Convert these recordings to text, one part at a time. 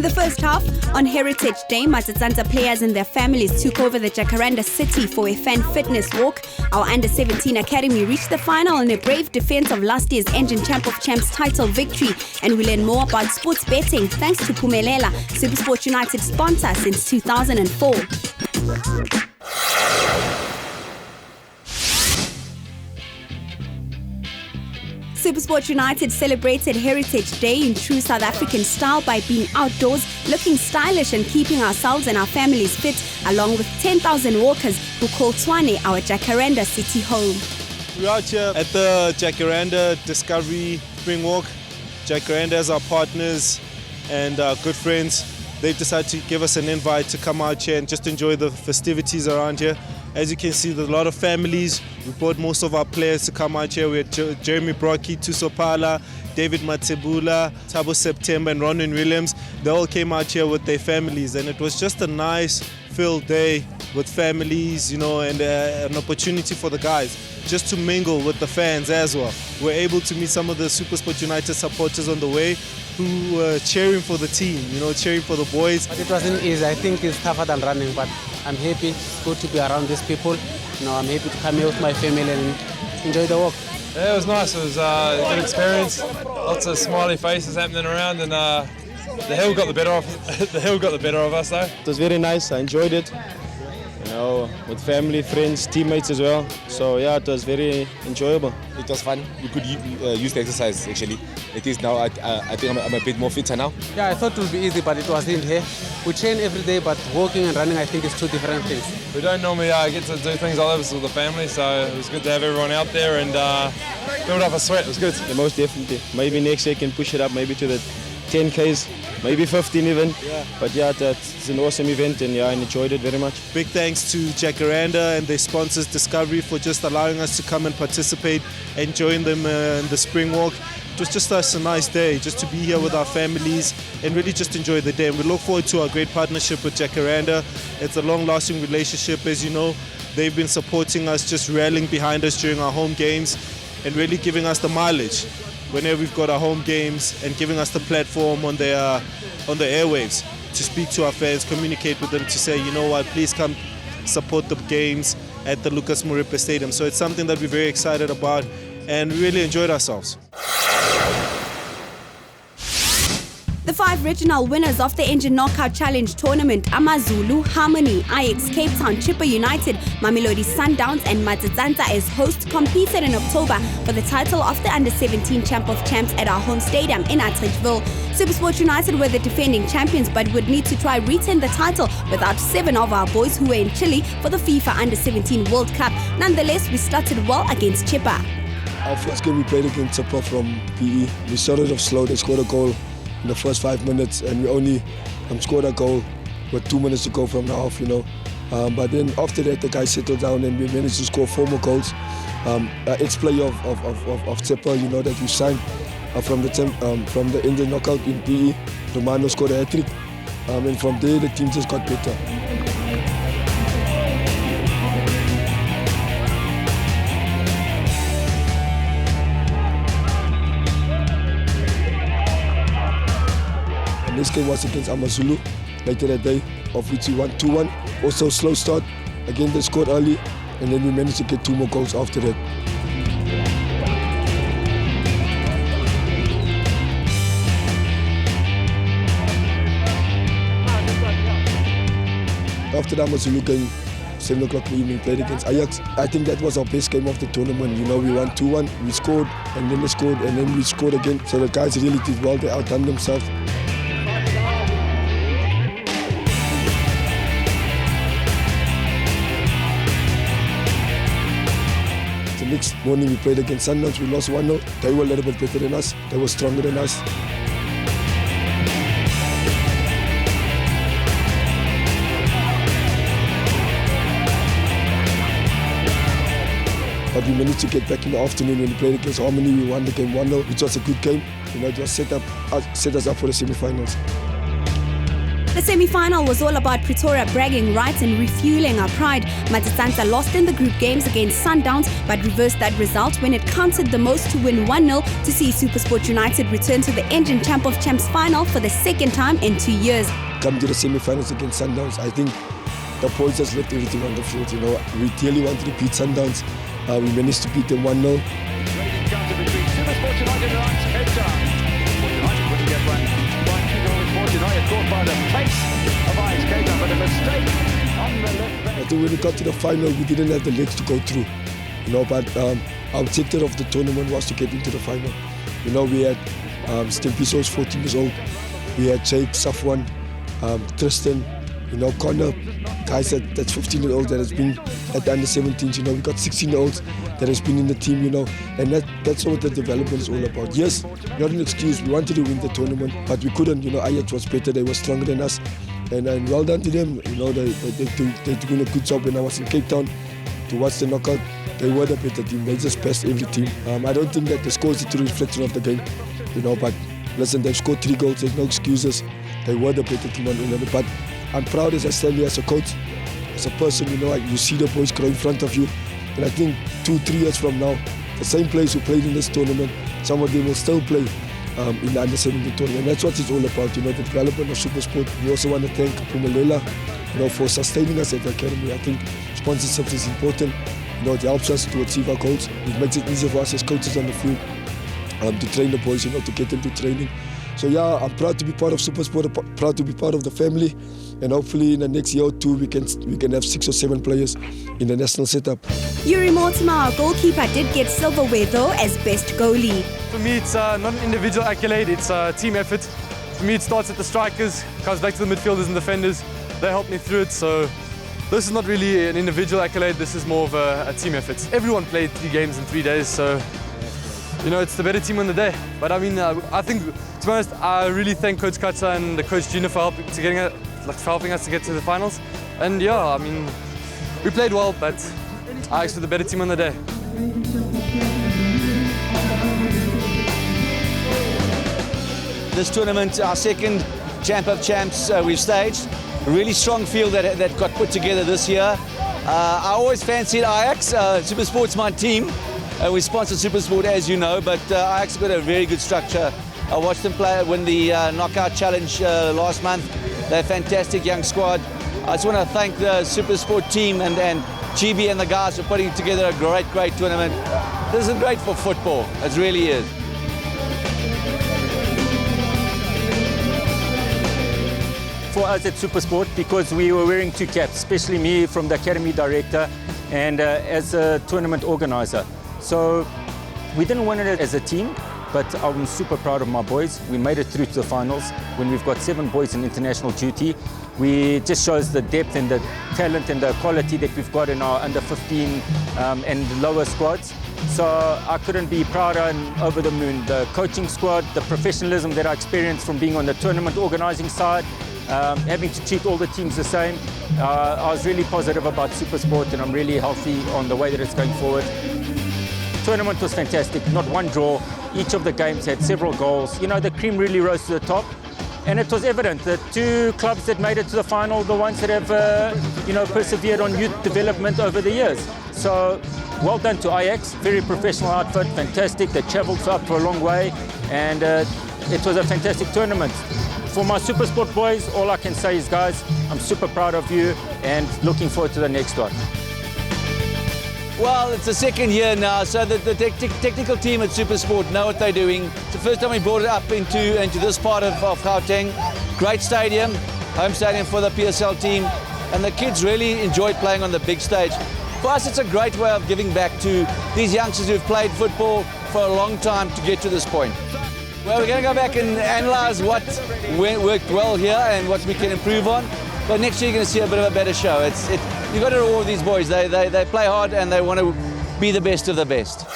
the first half, on Heritage Day, Matsatsantsa players and their families took over the Jacaranda City for a fan fitness walk. Our Under-17 Academy reached the final in a brave defense of last year's Engine Champ of Champs title victory. And we learn more about sports betting thanks to Pumelela, SuperSport United sponsor since 2004. SuperSport United celebrated Heritage Day in true South African style by being outdoors, looking stylish and keeping ourselves and our families fit, along with 10,000 walkers who call Tshwane our Jacaranda City home. We're out here at the Jacaranda Discovery Spring Walk. Jacaranda is our partners and our good friends. They've decided to give us an invite to come out here and just enjoy the festivities around here. As you can see, there's a lot of families. We brought most of our players to come out here. We had Jeremy Brocky, Tusopala, David Matsebula, Thabo September and Ronan Williams. They all came out here with their families, and it was just a nice filled day with families, you know, and an opportunity for the guys just to mingle with the fans as well. We're able to meet some of the SuperSport United supporters on the way who were cheering for the team, you know, cheering for the boys. But it wasn't easy. I think it's tougher than running, but I'm happy. It's good to be around these people. You know, I'm happy to come here with my family and enjoy the walk. Yeah, it was nice. It was a good experience. Lots of smiley faces happening around, and the hill got the better of the hill got the better of us though. It was very nice. I enjoyed it. You know, with family, friends, teammates as well. So yeah, it was very enjoyable. It was fun. We could use the exercise actually. It is now. I think I'm a bit more fitter now. Yeah, I thought it would be easy, but it wasn't here. We train every day, but walking and running, I think, is two different things. We don't normally get to do things like this with the family, so it was good to have everyone out there and build up a sweat. It was good. Yeah, most definitely. Maybe next year can push it up, maybe to the 10Ks. Maybe 15 even, yeah. But yeah, it's an awesome event and yeah, I enjoyed it very much. Big thanks to Jacaranda and their sponsors Discovery for just allowing us to come and participate and join them in the spring walk. It was just a nice day, just to be here with our families and really just enjoy the day. And we look forward to our great partnership with Jacaranda. It's a long-lasting relationship, as you know. They've been supporting us, just rallying behind us during our home games and really giving us the mileage whenever we've got our home games and giving us the platform on the airwaves to speak to our fans, communicate with them to say, you know what, please come support the games at the Lucas Moripe Stadium. So it's something that we're very excited about and we really enjoyed ourselves. The 5 regional winners of the Engine Knockout Challenge tournament, AmaZulu, Harmony, IX Cape Town, Chippa United, Mamelodi Sundowns and Matsatsantsa as hosts, competed in October for the title of the Under-17 Champ of Champs at our home stadium in Atteridgeville. SuperSport United were the defending champions but would need to try retain the title without 7 of our boys who were in Chile for the FIFA Under-17 World Cup. Nonetheless, we started well against Chippa. Our first game we played against Chippa from PE. We started off slow, they scored a goal in the first 5 minutes and we only scored a goal with 2 minutes to go from the half, you know. But then after that the guys settled down and we managed to score 4 more goals. Ex-player of Chippa, you know, that we signed from the Indian knockout in PE, Romano scored a hat-trick. And from there the team just got better. This game was against AmaZulu later that day, of which we won 2-1. Also slow start. Again they scored early and then we managed to get 2 more goals after that. After the AmaZulu game, 7 o'clock in the evening, played against Ajax. I think that was our best game of the tournament. You know, we won 2-1, we scored and then they scored and then we scored again. So the guys really did well, they outdone themselves. The next morning we played against Sundowns, we lost 1-0. They were a little bit better than us, they were stronger than us. But we managed to get back in the afternoon when we played against Harmony. We won the game 1-0, which was a good game. You know, it was set us up for the semi-finals. The semi-final was all about Pretoria bragging rights and refueling our pride. Matsatsantsa lost in the group games against Sundowns, but reversed that result when it counted the most to win 1-0 to see SuperSport United return to the Engine Champ of Champs final for the second time in 2 years. Come to the semi-finals against Sundowns, I think the boys just left everything on the field. You know, we really wanted to beat Sundowns. We managed to beat them 1-0. Between SuperSport United and Cape Town. United couldn't get one. United caught by the pace of Cape Town, but a mistake on the left back. I think when we got to the final, we didn't have the legs to go through. You know, but our objective of the tournament was to get into the final. You know, we had Stempiso was 14 years old. We had Jake, Safwan, Tristan, you know, Connor, guys that's 15 years old that has been at the under 17s. You know, we got 16-year-olds that has been in the team, you know, and that's what the development is all about. Yes, not an excuse. We wanted to win the tournament, but we couldn't. You know, Ajax was better. They were stronger than us, and well done to them. You know, they're doing a good job. When I was in Cape Town to watch the knockout, they were the better team. They just passed every team. I don't think that the score is a true reflection of the game, you know, but listen, they've scored 3 goals. There's no excuses. They were the better team on England, but I'm proud as I stand here as a coach, as a person. You know, like you see the boys grow in front of you, and I think 2-3 years from now, the same players who played in this tournament, some of them will still play in the under 17 tournament. And that's what it's all about. You know, the development of SuperSport. We also want to thank Phumelela, you know, for sustaining us at the academy. I think sponsorship is important. You know, it helps us to achieve our goals. It makes it easier for us as coaches on the field to train the boys, you know, to get them to training. So yeah, I'm proud to be part of SuperSport, proud to be part of the family, and hopefully in the next year or two we can have 6 or 7 players in the national setup. Yuri Mortimer, our goalkeeper, did get silverware though as best goalie. For me, it's not an individual accolade, it's a team effort. For me, it starts at the strikers, comes back to the midfielders and defenders. They helped me through it, so this is not really an individual accolade, this is more of a team effort. Everyone played 3 games in 3 days, so you know, it's the better team on the day. But I mean, I think, to be honest, I really thank Coach Katsa and the Coach Junior for helping us to get to the finals. And yeah, I mean, we played well, but Ajax were the better team on the day. This tournament, our second Champ of Champs we've staged. A really strong field that got put together this year. I always fancied Ajax. SuperSport's my team. We sponsor SuperSport, as you know, but Ajax got a very good structure. I watched them win the knockout challenge last month. They're a fantastic young squad. I just want to thank the SuperSport team and GB and the guys for putting together a great tournament. This is great for football. It really is. For us at SuperSport, because we were wearing 2 caps, especially me from the Academy Director and as a tournament organizer. So we didn't win it as a team, but I'm super proud of my boys. We made it through to the finals when we've got 7 boys in international duty. We just shows the depth and the talent and the quality that we've got in our under 15 and lower squads. So I couldn't be prouder and over the moon. The coaching squad, the professionalism that I experienced from being on the tournament organizing side, having to treat all the teams the same. I was really positive about SuperSport, and I'm really healthy on the way that it's going forward. The tournament was fantastic, not one draw. Each of the games had several goals. You know, the cream really rose to the top, and it was evident that 2 clubs that made it to the final, the ones that have, you know, persevered on youth development over the years. So, well done to Ajax, very professional outfit, fantastic. They travelled up for a long way, and it was a fantastic tournament. For my SuperSport boys, all I can say is, guys, I'm super proud of you and looking forward to the next one. Well, it's the second year now, so the technical team at SuperSport know what they're doing. It's the first time we brought it up into this part of Gauteng. Great stadium, home stadium for the PSL team, and the kids really enjoyed playing on the big stage. For us, it's a great way of giving back to these youngsters who've played football for a long time to get to this point. Well, we're going to go back and analyse what worked well here and what we can improve on. But next year you're going to see a bit of a better show. You've got to reward these boys. They play hard and they want to be the best of the best.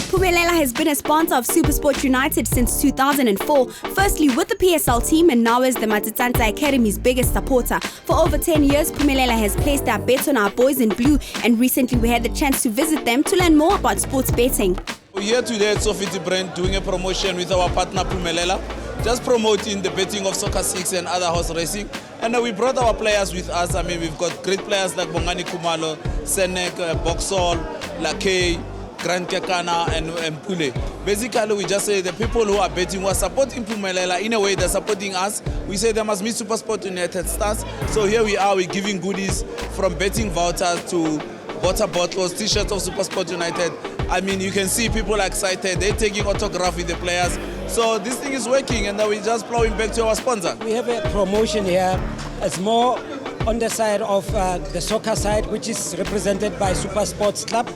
Phumelela has been a sponsor of SuperSport United since 2004, firstly with the PSL team and now as the Matsatsantsa Academy's biggest supporter. For over 10 years, Phumelela has placed their bets on our boys in blue, and recently we had the chance to visit them to learn more about sports betting. We're here today at Sofiti Brand doing a promotion with our partner Phumelela. just promoting the betting of Soccer 6 and other horse racing. And we brought our players with us. I mean, we've got great players like Bongani Kumalo, Senek, Boxall, Lakay, Grand Kekana, and Pule. Basically, we just say the people who are betting, who are supporting Pumelela, in a way they're supporting us. We say they must meet SuperSport United stars. So here we are, we're giving goodies from betting vouchers to water bottles, t-shirts of SuperSport United. I mean, you can see people are excited. They're taking autograph with the players. So this thing is working, and then we're just plowing back to our sponsor. We have a promotion here. It's more on the side of the soccer side, which is represented by Super Sports Club,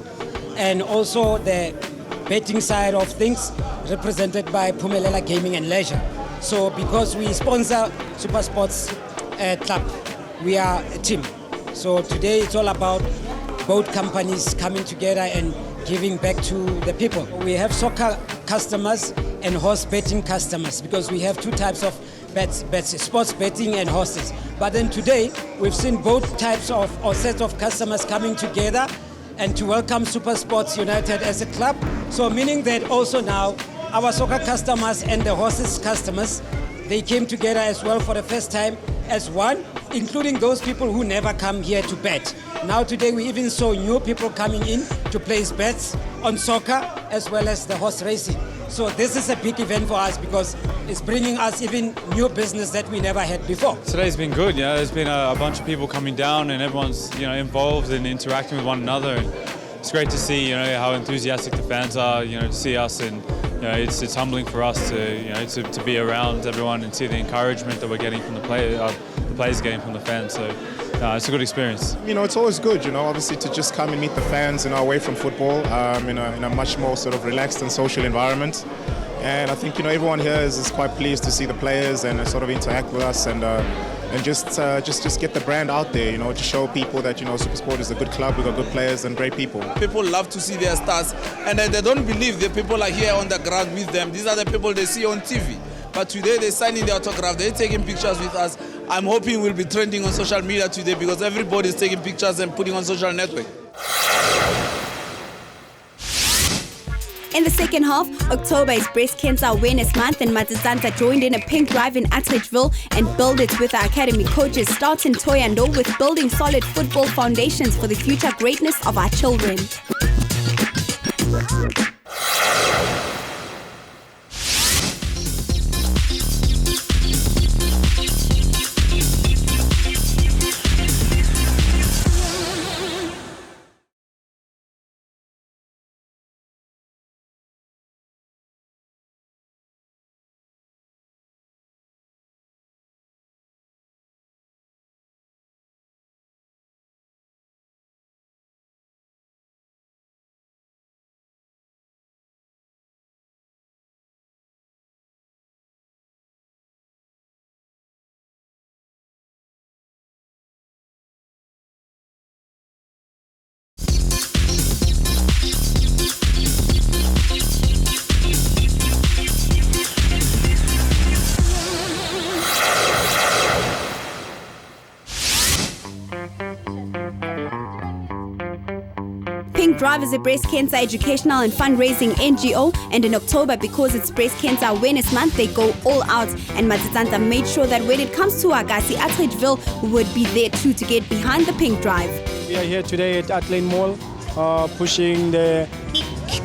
and also the betting side of things represented by Phumelela Gaming and Leisure. So because we sponsor Super Sports Club, we are a team. So today it's all about both companies coming together and giving back to the people. We have soccer customers and horse betting customers, because we have two types of bets, sports betting and horses. But then today we've seen both types of or sets of customers coming together and to welcome Super Sports United as a club. So meaning that also now our soccer customers and the horses customers, they came together as well for the first time as one, including those people who never come here to bet. Now today we even saw new people coming in to place bets on soccer as well as the horse racing. So this is a big event for us because it's bringing us even new business that we never had before. Today's been good. There's been a bunch of people coming down and everyone's involved and interacting with one another. And it's great to see how enthusiastic the fans are. To see us, and it's humbling for us to be around everyone and see the encouragement that we're getting from the players getting from the fans. So it's a good experience. It's always good, obviously to just come and meet the fans, away from football, in a much more sort of relaxed and social environment. And I think, everyone here is quite pleased to see the players and sort of interact with us and just get the brand out there, to show people that, SuperSport is a good club, we've got good players and great people. People love to see their stars, and they don't believe the people are here on the ground with them. These are the people they see on TV. But today they're signing the autograph, they're taking pictures with us. I'm hoping we'll be trending on social media today because everybody's taking pictures and putting on social network. In the second half, October is Breast Cancer Awareness Month, and Matsatsantsa joined in a pink drive in Atteridgeville and built it with our academy coaches Stoughton Toyando with building solid football foundations for the future greatness of our children. Pink Drive is a breast cancer educational and fundraising NGO, and in October, because it's Breast Cancer Awareness Month, they go all out, and Matsatsantsa made sure that when it comes to Agasi, Atteridgeville would be there too to get behind the Pink Drive. We are here today at Athlane Mall pushing the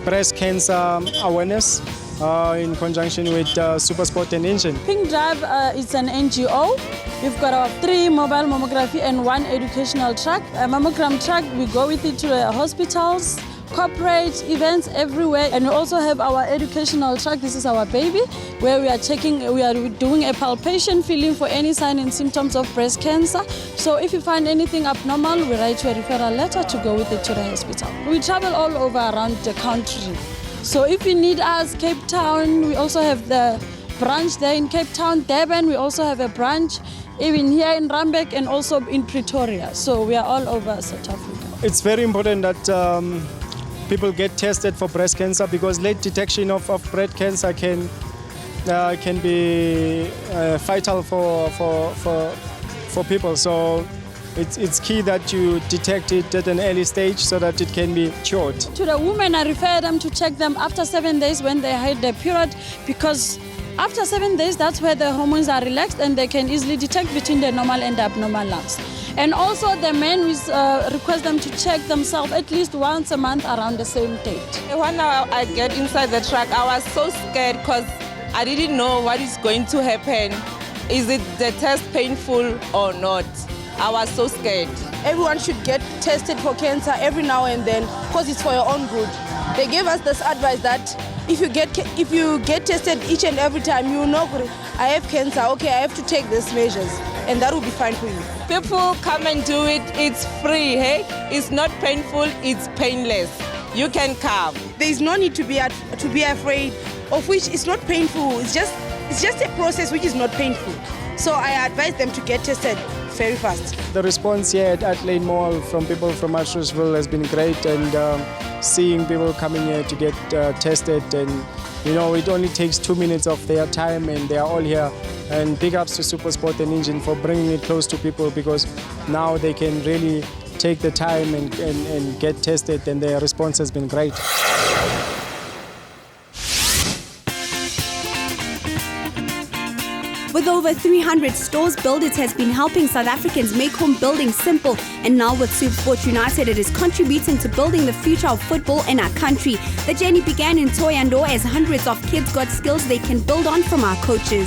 breast cancer awareness in conjunction with SuperSport and Engine. Pink Drive is an NGO. We've got our 3 mobile mammography and 1 educational truck. A mammogram truck, we go with it to the hospitals, corporate events everywhere. And we also have our educational truck. This is our baby, where we are doing a palpation, feeling for any sign and symptoms of breast cancer. So if you find anything abnormal, we write you a referral letter to go with it to the hospital. We travel all over around the country. So if you need us, Cape Town, we also have the branch there in Cape Town. Durban, we also have a branch, even here in Randburg and also in Pretoria. So we are all over South Africa. It's very important that people get tested for breast cancer, because late detection of breast cancer can be fatal for people. So it's key that you detect it at an early stage so that it can be cured. To the women, I refer them to check them after 7 days when they had their period, because After 7 days, that's where the hormones are relaxed and they can easily detect between the normal and the abnormal lumps. And also the men, we request them to check themselves at least once a month around the same date. When I get inside the truck, I was so scared because I didn't know what is going to happen. Is it the test painful or not? I was so scared. Everyone should get tested for cancer every now and then because it's for your own good. They gave us this advice that if you get tested each and every time, you know, I have cancer, okay, I have to take these measures, and that will be fine for you. People come and do it, it's free, hey? It's not painful, it's painless. You can come. There is no need to be afraid of which it's not painful. It's just a process which is not painful. So I advise them to get tested very fast. The response here at Lane Mall from people from Mattersville has been great, and seeing people coming here to get tested, and you know, it only takes 2 minutes of their time and they are all here. And big ups to SuperSport and Engine for bringing it close to people, because now they can really take the time and get tested, and their response has been great. With over 300 stores, Build It has been helping South Africans make home building simple. And now with SuperSport United, it is contributing to building the future of football in our country. The journey began in Thohoyandou as hundreds of kids got skills they can build on from our coaches.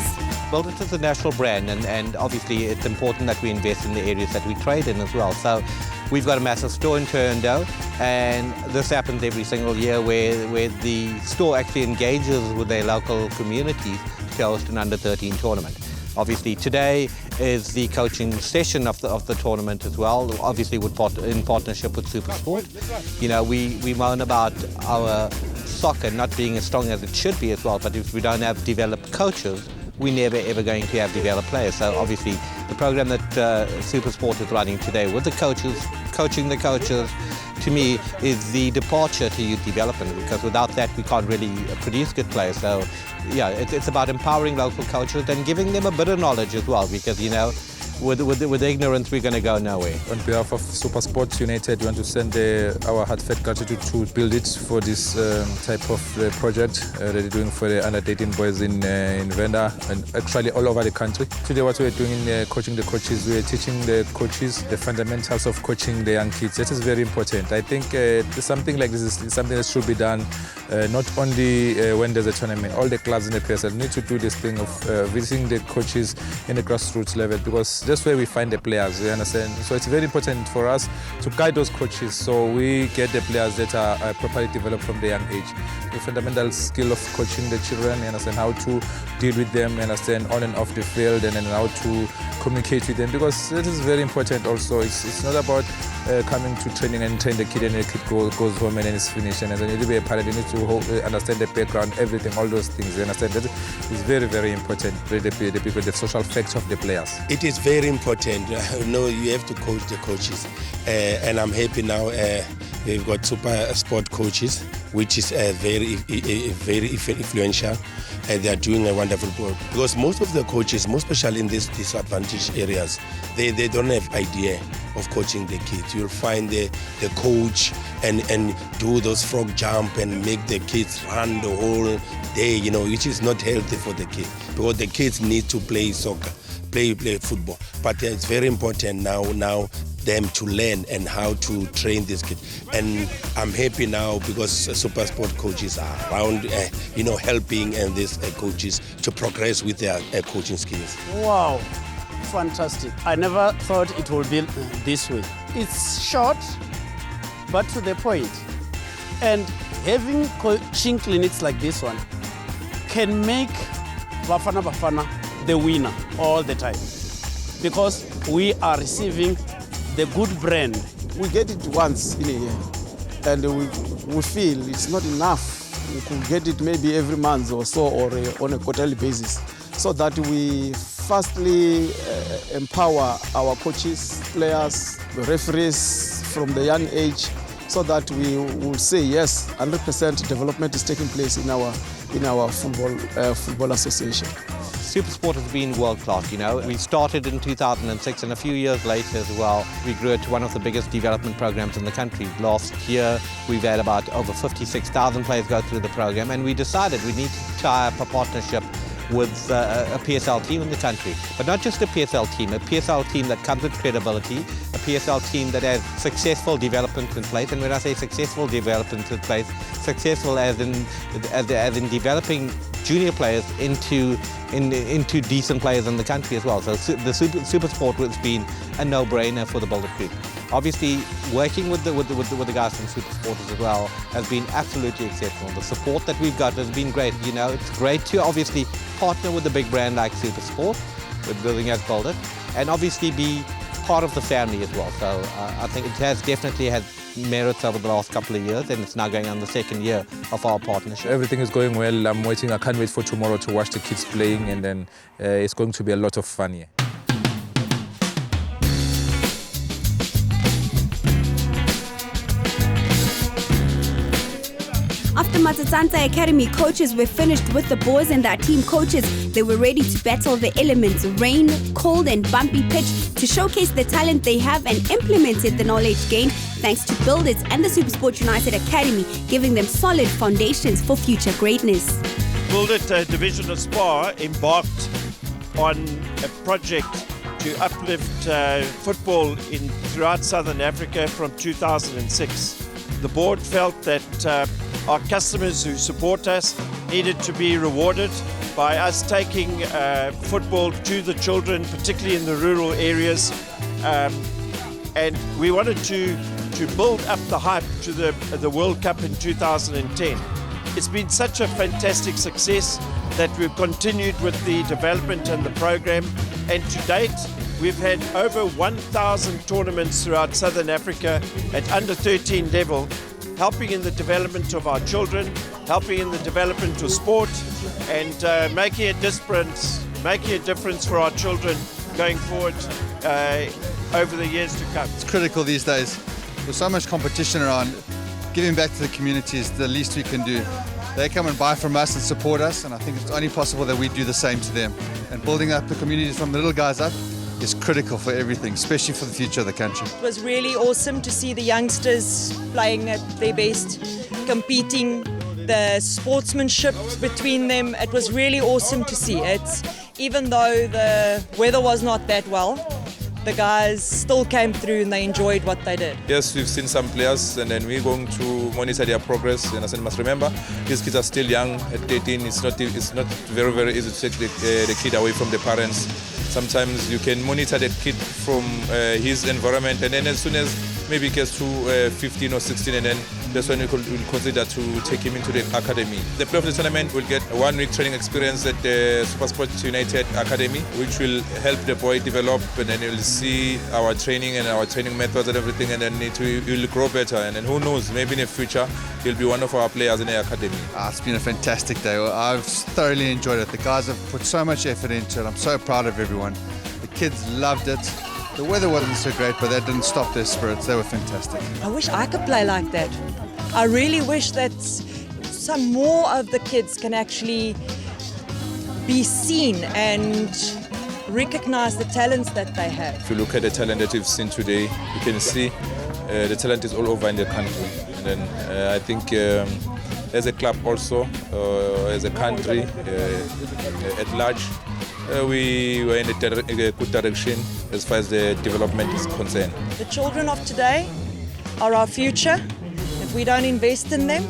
Build It is a national brand, and obviously it's important that we invest in the areas that we trade in as well. So we've got a massive store in Thohoyandou, and this happens every single year where the store actually engages with their local communities to host an under-13 tournament. Obviously today is the coaching session of the tournament as well, obviously in partnership with SuperSport. You know, we moan about our soccer not being as strong as it should be as well, but if we don't have developed coaches, we're never ever going to have developed players. So obviously the program that SuperSport is running today with the coaches, coaching the coaches, to me is the departure to youth development, because without that we can't really produce good players. So yeah, it's about empowering local coaches and giving them a bit of knowledge as well, because you know, with ignorance we're going to go nowhere. On behalf of SuperSport United, we want to send our heartfelt gratitude to Build It for this type of project that they're doing for the under-13 boys in Venda and actually all over the country. Today what we're doing in coaching the coaches, we're teaching the coaches the fundamentals of coaching the young kids. That is very important. I think something like this is something that should be done not only when there's a tournament. All the clubs in the PSL need to do this thing of visiting the coaches in the grassroots level, because that's where we find the players, you understand? So it's very important for us to guide those coaches so we get the players that are properly developed from the young age. The fundamental skill of coaching the children, you understand, how to deal with them, you understand, on and off the field, and then how to communicate with them, because it is very important also. It's not about coming to training and train the kid and the kid goes home and then it's finished. And then you need to be a parent, you need to understand the background, everything, all those things, you understand? That is very, very important, the people, the social facts of the players. It is very important. No, you have to coach the coaches. And I'm happy now we've got SuperSport coaches, which is very influential. They are doing a wonderful work. Because most of the coaches, most especially in these disadvantaged areas, they don't have idea of coaching the kids. You'll find the coach and do those frog jump and make the kids run the whole day, you know, which is not healthy for the kids, because the kids need to play soccer, play football. But it's very important now them to learn and how to train these kids. And I'm happy now because SuperSport coaches are around, you know, helping and these coaches to progress with their coaching skills. Wow, fantastic. I never thought it would be this way. It's short, but to the point. And having coaching clinics like this one can make Bafana Bafana the winner all the time, because we are receiving the good brand. We get it once in a year, and we feel it's not enough. We could get it maybe every month or so, or on a quarterly basis, so that we firstly empower our coaches, players, the referees from the young age, so that we will say yes, 100% development is taking place in our football association. SuperSport has been world-class, you know. We started in 2006, and a few years later as well, we grew it to one of the biggest development programs in the country. Last year, we've had about over 56,000 players go through the program, and we decided we need to tie up a partnership with a PSL team in the country. But not just a PSL team that comes with credibility, a PSL team that has successful development in place. And when I say successful development in place, successful as in developing junior players into decent players in the country as well. So the Super Sport has been a no-brainer for the Boulder Creek. Obviously, working with the guys from Super Sport as well has been absolutely exceptional. The support that we've got has been great. You know, it's great to obviously partner with a big brand like Super Sport, with building as Boulder, and obviously be part of the family as well. So I think it has definitely had merits over the last couple of years, and it's now going on the second year of our partnership. Everything is going well. I'm waiting. I can't wait for tomorrow to watch the kids playing, and then it's going to be a lot of fun here. After Matsatsantsa Academy coaches were finished with the boys and their team coaches, they were ready to battle the elements, rain, cold and bumpy pitch, to showcase the talent they have and implemented the knowledge gained thanks to Build It and the Supersport United Academy, giving them solid foundations for future greatness. Build It Division of SPAR embarked on a project to uplift football throughout Southern Africa from 2006. The board felt that our customers who support us needed to be rewarded by us taking football to the children, particularly in the rural areas. And we wanted to build up the hype to the World Cup in 2010. It's been such a fantastic success that we've continued with the development and the program. And to date, we've had over 1,000 tournaments throughout Southern Africa at under 13 level, helping in the development of our children, helping in the development of sport, and making a difference for our children going forward over the years to come. It's critical these days. There's so much competition around. Giving back to the community is the least we can do. They come and buy from us and support us, and I think it's only possible that we do the same to them. And building up the communities from the little guys up is critical for everything, especially for the future of the country. It was really awesome to see the youngsters playing at their best, competing, the sportsmanship between them. It was really awesome to see. Even though the weather was not that well, the guys still came through and they enjoyed what they did. Yes, we've seen some players, and then we're going to monitor their progress. And I must remember, these kids are still young. At 18, it's not very, very easy to take the kid away from the parents. Sometimes you can monitor the kid from his environment, and then as soon as maybe he gets to 15 or 16, and then that's when we will consider to take him into the academy. The player of the tournament will get a 1-week training experience at the Supersport United Academy, which will help the boy develop, and then you'll see our training and our training methods and everything, and then he'll grow better. And then who knows, maybe in the future he'll be one of our players in the academy. It's been a fantastic day. I've thoroughly enjoyed it. The guys have put so much effort into it. I'm so proud of everyone. The kids loved it. The weather wasn't so great, but that didn't stop their spirits. They were fantastic. I wish I could play like that. I really wish that some more of the kids can actually be seen and recognize the talents that they have. If you look at the talent that we've seen today, you can see the talent is all over in the country. And then I think as a club also, as a country at large, we were in a good direction as far as the development is concerned. The children of today are our future. If we don't invest in them,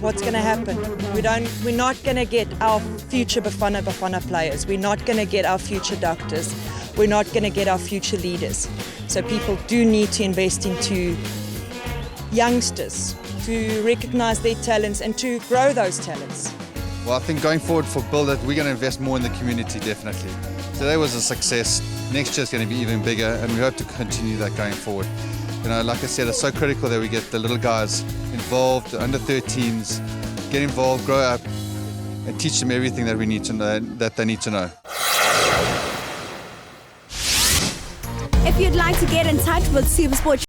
what's going to happen? We're not going to get our future Bafana players. We're not going to get our future doctors. We're not going to get our future leaders. So people do need to invest into youngsters to recognize their talents and to grow those talents. Well, I think going forward for Build It, we're going to invest more in the community, definitely. Today was a success. Next year's going to be even bigger, and we hope to continue that going forward. You know, like I said, it's so critical that we get the little guys involved, the under 13s, get involved, grow up, and teach them everything that we need to know, that they need to know. If you'd like to get in touch with Supersport